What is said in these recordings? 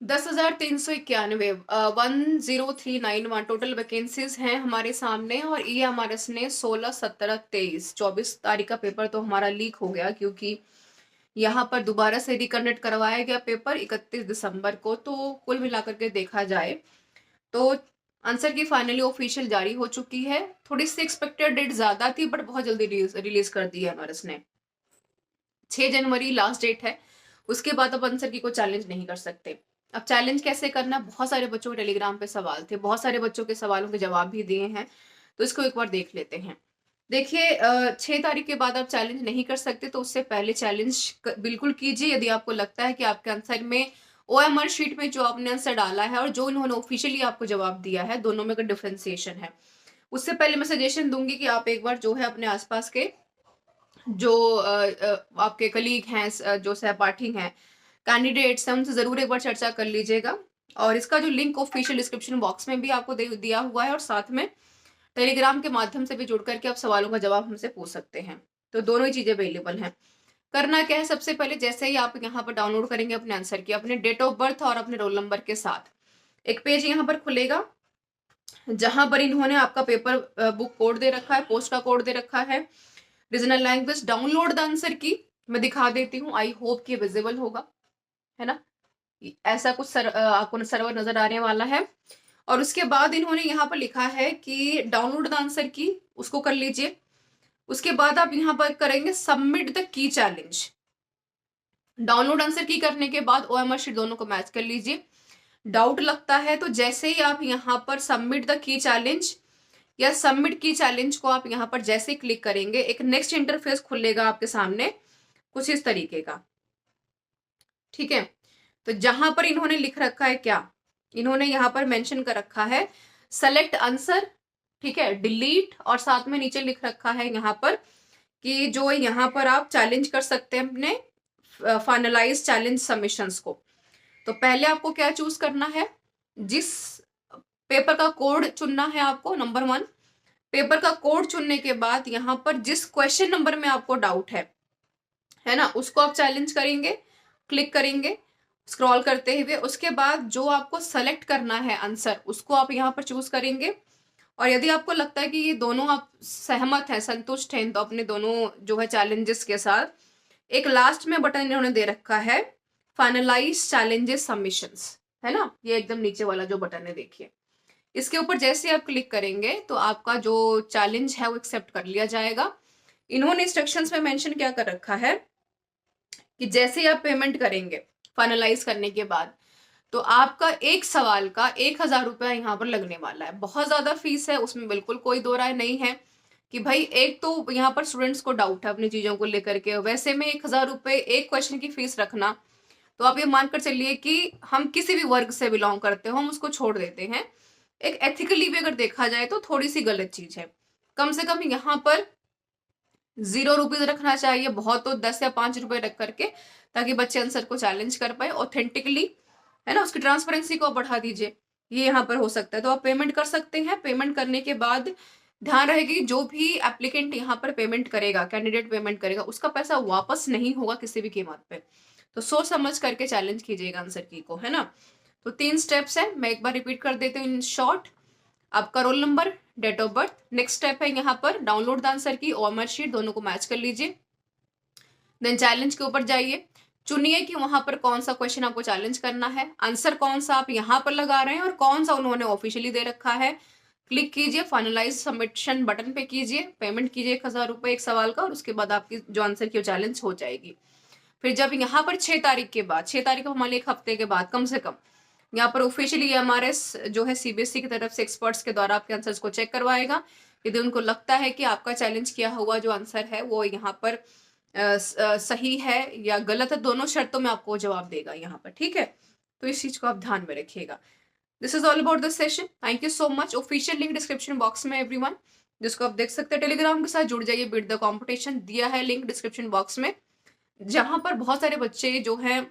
10,391 10391 total vacancies हैं हमारे सामने। और EMRS ने 16, 17, 23, 24 तारीख का पेपर तो हमारा लीक हो गया, क्योंकि यहाँ पर दोबारा से रिकंडक्ट करवाया गया पेपर 31 दिसंबर को। तो कुल मिलाकर के देखा जाए तो आंसर की फाइनली ऑफिशियल जारी हो चुकी है। थोड़ी सी एक्सपेक्टेड डेट ज्यादा थी, बट बहुत जल्दी रिलीज कर दी है एमआरएस ने। 6 जनवरी लास्ट डेट है, उसके बाद अब आंसर की को चैलेंज नहीं कर सकते। अब चैलेंज कैसे करना, बहुत सारे बच्चों के टेलीग्राम पे सवाल थे, बहुत सारे बच्चों के सवालों के जवाब भी दिए हैं, तो इसको एक बार देख लेते हैं। देखिए 6 तारीख के बाद आप चैलेंज नहीं कर सकते, तो उससे पहले चैलेंज बिल्कुल कीजिए। यदि आपको लगता है कि आपके आंसर में OMR शीट में जो आपने आंसर डाला है और जो इन्होंने ऑफिशियली आपको जवाब दिया है, दोनों में का डिफ्रेंसिएशन है। उससे पहले मैं सजेशन दूंगी कि आप एक बार जो है अपने आसपास के जो आपके कलीग हैं, जो सहपाठी हैं, कैंडिडेट्स हैं, उनसे जरूर एक बार चर्चा कर लीजिएगा। और इसका जो लिंक ऑफिशियल डिस्क्रिप्शन बॉक्स में भी आपको दिया हुआ है, और साथ में टेलीग्राम के माध्यम से भी जुड़ करके आप सवालों का जवाब हमसे पूछ सकते हैं। तो दोनों ही चीजें अवेलेबल हैं। करना क्या है, सबसे पहले जैसे ही आप यहाँ पर डाउनलोड करेंगे अपने आंसर की, अपने डेट ऑफ बर्थ और अपने रोल नंबर के साथ एक पेज यहाँ पर खुलेगा, जहां पर इन्होंने आपका पेपर बुक कोड दे रखा है, पोस्ट का कोड दे रखा है, regional language, download the answer की मैं दिखा देती हूँ। आई होप कि विजिबल होगा, है ना। ऐसा कुछ आपको सर्वर नजर आने वाला है। और उसके बाद इन्होंने यहाँ पर लिखा है कि डाउनलोड द आंसर की, उसको कर लीजिए। उसके बाद आप यहाँ पर करेंगे submit the key challenge. Download answer की करने के बाद OMR शीट दोनों को मैच कर लीजिए। डाउट लगता है तो जैसे ही आप यहाँ पर सबमिट द की चैलेंज या सबमिट की चैलेंज को आप यहाँ पर जैसे ही क्लिक करेंगे, एक नेक्स्ट इंटरफेस खुलेगा आपके सामने कुछ इस तरीके का। ठीक है, तो जहां पर इन्होंने लिख रखा है क्या, इन्होंने यहाँ पर मेंशन कर रखा है सेलेक्ट आंसर, ठीक है, डिलीट, और साथ में नीचे लिख रखा है यहाँ पर कि जो यहाँ पर आप चैलेंज कर सकते हैं अपने फाइनलाइज चैलेंज सबमिशंस को। तो पहले आपको क्या चूज करना है, जिस पेपर का कोड चुनना है आपको, नंबर 1 पेपर का कोड चुनने के बाद यहाँ पर जिस क्वेश्चन नंबर में आपको डाउट है ना, उसको आप चैलेंज करेंगे, क्लिक करेंगे स्क्रॉल करते हुए। उसके बाद जो आपको सेलेक्ट करना है आंसर, उसको आप यहाँ पर चूज करेंगे। और यदि आपको लगता है कि ये दोनों आप सहमत हैं, संतुष्ट हैं, तो अपने दोनों जो है चैलेंजेस के साथ एक लास्ट में बटन इन्होंने दे रखा है फाइनलाइज चैलेंजेस सबमिशंस, है ना, ये एकदम नीचे वाला जो बटन है देखिए। इसके ऊपर जैसे आप क्लिक करेंगे तो आपका जो चैलेंज है वो एक्सेप्ट कर लिया जाएगा। इन्होंने इंस्ट्रक्शंस में मेंशन क्या कर रखा है कि जैसे ही आप पेमेंट करेंगे फाइनलाइज करने के बाद, तो आपका एक सवाल का 1,000 रुपया यहाँ पर लगने वाला है। बहुत ज्यादा फीस है, उसमें बिल्कुल कोई दो राय नहीं है कि भाई, एक तो यहाँ पर स्टूडेंट्स को डाउट है अपनी चीजों को लेकर के, वैसे में 1,000 रुपये एक क्वेश्चन की फीस रखना, तो आप ये मानकर चलिए कि हम किसी भी वर्ग से बिलोंग करते हो, हम उसको छोड़ देते हैं। एक एथिकली भी अगर देखा जाए तो थोड़ी सी गलत चीज है। कम से कम यहाँ पर 0 रुपीज रखना चाहिए, बहुत तो 10 या 5 रुपए रख करके, ताकि बच्चे आंसर को चैलेंज कर पाए ऑथेंटिकली, है ना। उसकी ट्रांसपेरेंसी को आप बढ़ा दीजिए, ये यहाँ पर हो सकता है। तो आप पेमेंट कर सकते हैं। पेमेंट करने के बाद ध्यान रहेगी, जो भी एप्लीकेंट यहाँ पर पेमेंट करेगा, कैंडिडेट पेमेंट करेगा, उसका पैसा वापस नहीं होगा किसी भी कीमत पे। तो सोच समझ करके चैलेंज कीजिएगा आंसर की को, है ना। तो 3 स्टेप्स है, मैं एक बार रिपीट कर देती हूँ इन शॉर्ट। आपका roll number, date of birth, next step है यहाँ पर download the answer key, OMR sheet, दोनों को मैच कर लीजिए। देन चैलेंज के ऊपर जाइए, चुनिए कि वहां पर कौन सा क्वेश्चन आपको चैलेंज करना है, आंसर कौन सा आप यहाँ पर लगा रहे हैं और कौन सा उन्होंने ऑफिशियली दे रखा है। क्लिक कीजिए, फाइनलाइज सबमिशन बटन पे कीजिए, पेमेंट कीजिए 1,000 रुपए एक सवाल का, और उसके बाद आपकी जो आंसर की चैलेंज हो जाएगी। फिर जब यहाँ पर 6 तारीख के बाद, 6 तारीख को हमारे 1 हफ्ते के बाद कम से कम, यहाँ पर ऑफिशियली MRS जो है CBSE की तरफ से एक्सपर्ट्स के द्वारा आपके आंसर्स को चेक करवाएगा। यदि उनको लगता है कि आपका चैलेंज किया हुआ जो आंसर है वो यहाँ पर सही है या गलत है, दोनों शर्तों में आपको जवाब देगा यहाँ पर, ठीक है। तो इस चीज को आप ध्यान में रखिएगा। This is all about this session. Thank you so much. Official link description box में एवरीवन, जिसको आप देख सकते हैं। टेलीग्राम के साथ जुड़ जाइए, बीट द कॉम्पिटिशन दिया है लिंक डिस्क्रिप्शन बॉक्स में, जहां पर बहुत सारे बच्चे जो है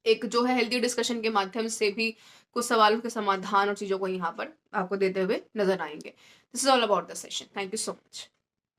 एक जो है हेल्दी डिस्कशन के माध्यम से भी कुछ सवालों के समाधान और चीजों को यहाँ पर आपको देते हुए नजर आएंगे। This is all about the session. Thank you so much.